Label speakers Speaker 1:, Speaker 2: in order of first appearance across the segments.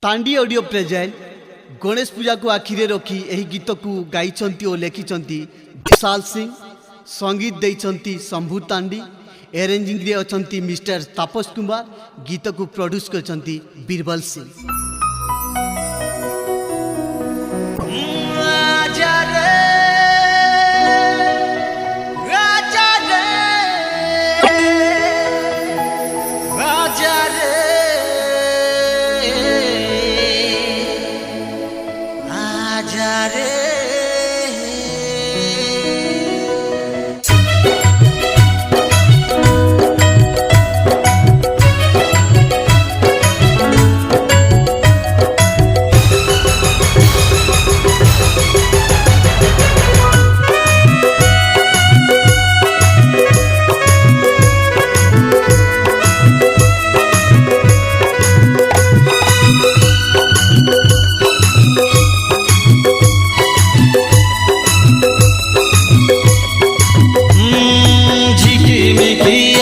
Speaker 1: Tandi audio present Ganesh पूजा को आखिरे रखी यही गीत को गाई और लिखिं विशाल सिंह, संगीत देइछंती शंभू तांडी, एरेंजिंग रे अछंती मिस्टर तापस कुमार, गीत को प्रोड्यूस करछंती बीरबल सिंह।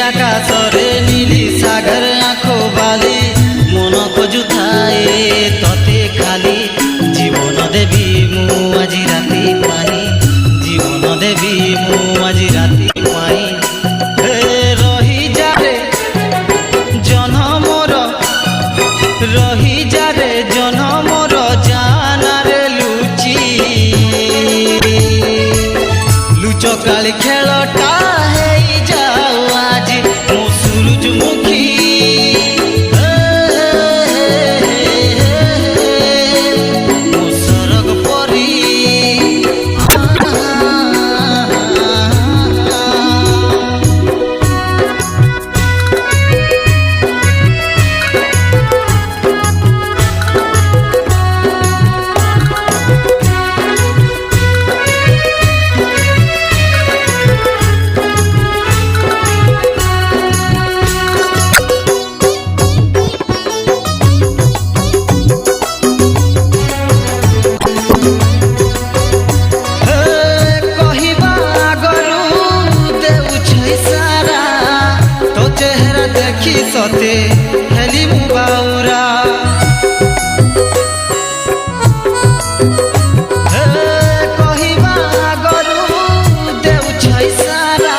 Speaker 2: आकाशरे नीली सागर आँखो बाली मन खोजु थाए तते खाली जीवन देवी मु आजी राति पाई, जीवन देवी मु आजी राति पाई। रही जारे जनमोर, रही जारे जनमोर जानारे लुची लुचकाली खेलटा सते हेली मु बाउरा कहिबा गरु देउ छै सारा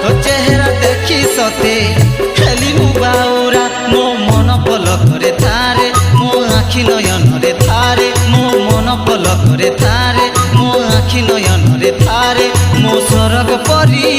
Speaker 2: तो चेहरा देखी सते हेली मु बाउरा। मो मन पलक रे थारे, मो आखि नयन रे थारे, मो मन पलक रे थारे, मो आखि नयन रे थारे, मो स्वर्ग परी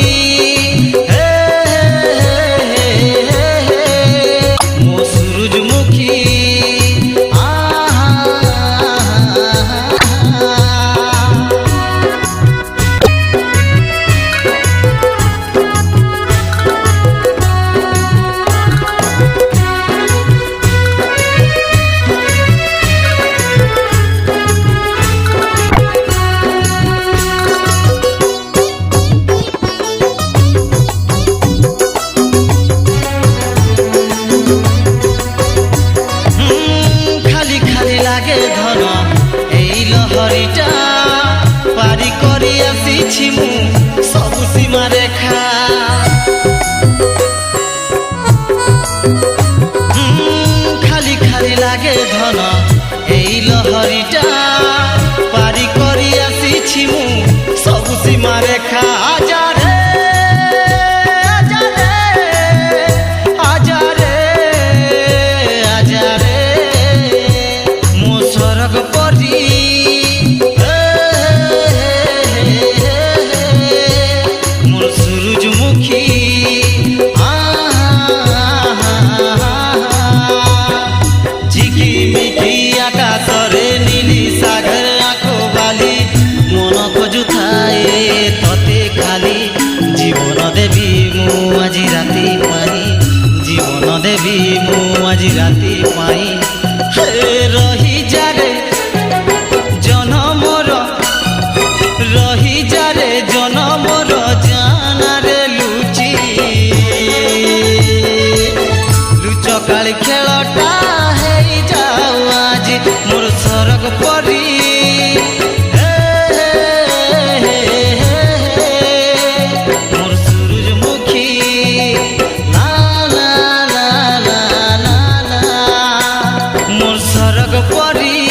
Speaker 2: लहरीटा पारी करी आसी मु सबु सीमा रेखा। खाली खाली लागे धन एई लहरीटा पारी करी आसी मु सबु सीमा रेखा। आजा रे आजा रे आजा रे आजा रे मो स्वर्ग परी आकाशरे नीली सागर आँखो बाली मन खोजु थाए तते खाली ବାଗ ପରି